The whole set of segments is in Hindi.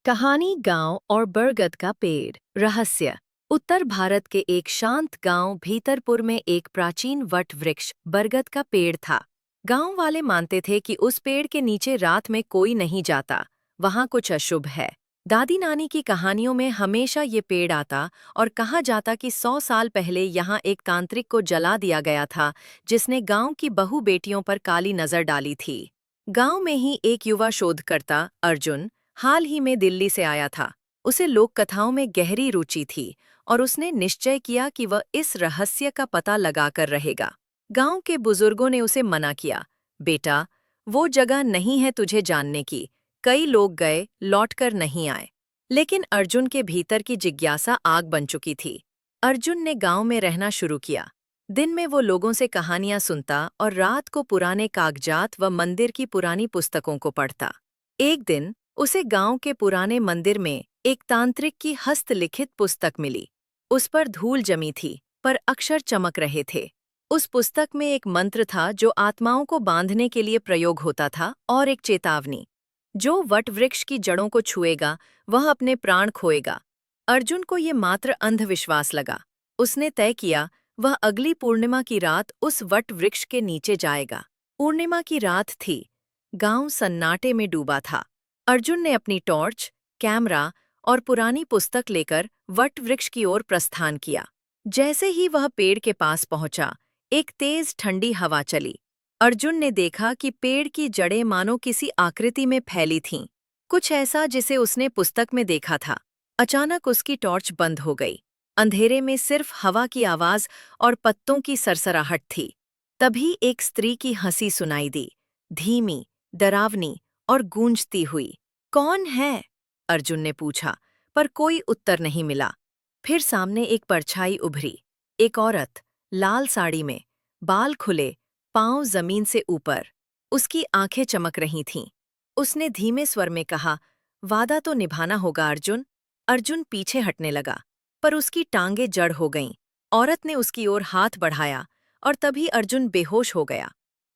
कहानी गांव और बरगद का पेड़। रहस्य। उत्तर भारत के एक शांत गांव भीतरपुर में एक प्राचीन वट वृक्ष बरगद का पेड़ था। गांव वाले मानते थे कि उस पेड़ के नीचे रात में कोई नहीं जाता, वहां कुछ अशुभ है। दादी नानी की कहानियों में हमेशा ये पेड़ आता और कहा जाता कि 100 साल पहले यहाँ एक तांत्रिक को जला दिया गया था, जिसने गांव की बहू बेटियों पर काली नजर डाली थी। गांव में ही एक युवा शोधकर्ता अर्जुन हाल ही में दिल्ली से आया था। उसे लोक कथाओं में गहरी रुचि थी और उसने निश्चय किया कि वह इस रहस्य का पता लगाकर रहेगा। गांव के बुजुर्गों ने उसे मना किया, बेटा, वो जगह नहीं है तुझे जानने की। कई लोग गए, लौटकर नहीं आए। लेकिन अर्जुन के भीतर की जिज्ञासा आग बन चुकी थी। अर्जुन ने गांव में रहना शुरू किया। दिन में वो लोगों से कहानियां सुनता और रात को पुराने कागजात व मंदिर की पुरानी पुस्तकों को पढ़ता। एक दिन उसे गांव के पुराने मंदिर में एक तांत्रिक की हस्तलिखित पुस्तक मिली। उस पर धूल जमी थी, पर अक्षर चमक रहे थे। उस पुस्तक में एक मंत्र था जो आत्माओं को बांधने के लिए प्रयोग होता था, और एक चेतावनी, जो वट वृक्ष की जड़ों को छुएगा वह अपने प्राण खोएगा। अर्जुन को ये मात्र अंधविश्वास लगा। उसने तय किया वह अगली पूर्णिमा की रात उस वट वृक्ष के नीचे जाएगा। पूर्णिमा की रात थी। गांव सन्नाटे में डूबा था। अर्जुन ने अपनी टॉर्च, कैमरा और पुरानी पुस्तक लेकर वट वृक्ष की ओर प्रस्थान किया। जैसे ही वह पेड़ के पास पहुंचा, एक तेज ठंडी हवा चली। अर्जुन ने देखा कि पेड़ की जड़ें मानो किसी आकृति में फैली थीं, कुछ ऐसा जिसे उसने पुस्तक में देखा था। अचानक उसकी टॉर्च बंद हो गई। अंधेरे में सिर्फ हवा की आवाज और पत्तों की सरसराहट थी। तभी एक स्त्री की हंसी सुनाई दी, धीमी, डरावनी और गूंजती हुई। कौन है? अर्जुन ने पूछा, पर कोई उत्तर नहीं मिला। फिर सामने एक परछाई उभरी। एक औरत, लाल साड़ी में, बाल खुले, पांव जमीन से ऊपर। उसकी आंखें चमक रही थीं। उसने धीमे स्वर में कहा, वादा तो निभाना होगा अर्जुन। अर्जुन पीछे हटने लगा, पर उसकी टांगें जड़ हो गईं। औरत ने उसकी ओर हाथ बढ़ाया और तभी अर्जुन बेहोश हो गया।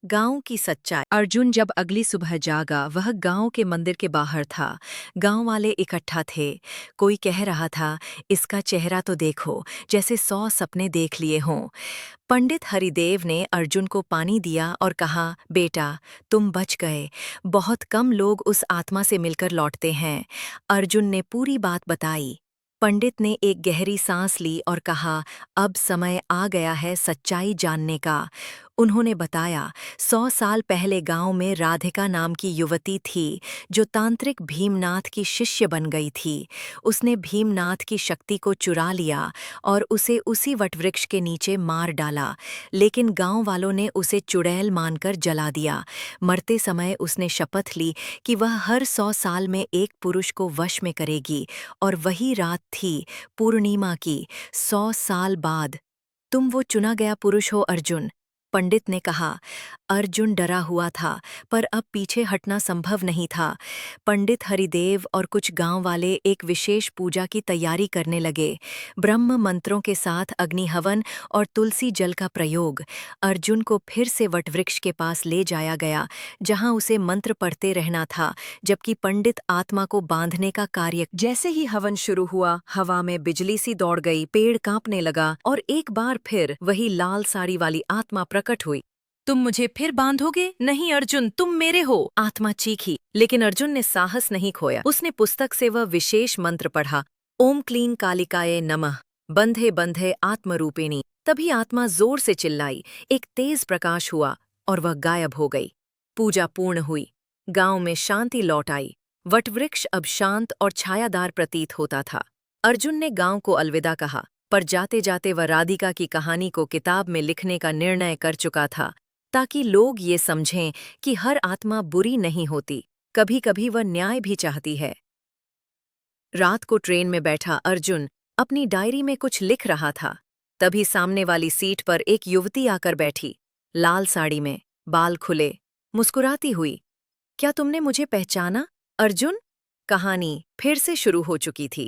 गांव की सच्चाई। अर्जुन जब अगली सुबह जागा, वह गांव के मंदिर के बाहर था। गांव वाले इकट्ठा थे। कोई कह रहा था, इसका चेहरा तो देखो, जैसे 100 सपने देख लिए हों। पंडित हरिदेव ने अर्जुन को पानी दिया और कहा, बेटा, तुम बच गए। बहुत कम लोग उस आत्मा से मिलकर लौटते हैं। अर्जुन ने पूरी बात बताई। पंडित ने एक गहरी सांस ली और कहा, अब समय आ गया है सच्चाई जानने का। उन्होंने बताया, 100 साल पहले गांव में राधिका नाम की युवती थी, जो तांत्रिक भीमनाथ की शिष्य बन गई थी। उसने भीमनाथ की शक्ति को चुरा लिया और उसे उसी वटवृक्ष के नीचे मार डाला। लेकिन गांव वालों ने उसे चुड़ैल मानकर जला दिया। मरते समय उसने शपथ ली कि वह हर 100 साल में एक पुरुष को वश में करेगी, और वही रात थी, पूर्णिमा की, 100 साल बाद। तुम वो चुना गया पुरुष हो अर्जुन, पंडित ने कहा। अर्जुन डरा हुआ था, पर अब पीछे हटना संभव नहीं था। पंडित हरिदेव और कुछ गांव वाले एक विशेष पूजा की तैयारी करने लगे। ब्रह्म मंत्रों के साथ अग्निहवन और तुलसी जल का प्रयोग। अर्जुन को फिर से वटवृक्ष के पास ले जाया गया, जहां उसे मंत्र पढ़ते रहना था, जबकि पंडित आत्मा को बांधने का कार्य। जैसे ही हवन शुरू हुआ, हवा में बिजली सी दौड़ गई, पेड़ कांपने लगा और एक बार फिर वही लाल साड़ी वाली आत्मा प्रकट हुई। तुम मुझे फिर बांधोगे? नहीं अर्जुन, तुम मेरे हो, आत्मा चीखी। लेकिन अर्जुन ने साहस नहीं खोया। उसने पुस्तक से वह विशेष मंत्र पढ़ा, ओम क्लीं कालिकाये नमः, बंधे बंधे आत्मरूपिणी। तभी आत्मा जोर से चिल्लाई, एक तेज प्रकाश हुआ और वह गायब हो गई। पूजा पूर्ण हुई। गांव में शांति लौट आई। वटवृक्ष अब शांत और छायादार प्रतीत होता था। अर्जुन ने गांव को अलविदा कहा, पर जाते जाते वह राधिका की कहानी को किताब में लिखने का निर्णय कर चुका था, ताकि लोग ये समझें कि हर आत्मा बुरी नहीं होती, कभी कभी वह न्याय भी चाहती है। रात को ट्रेन में बैठा अर्जुन अपनी डायरी में कुछ लिख रहा था। तभी सामने वाली सीट पर एक युवती आकर बैठी, लाल साड़ी में, बाल खुले, मुस्कुराती हुई। क्या तुमने मुझे पहचाना, अर्जुन? कहानी फिर से शुरू हो चुकी थी।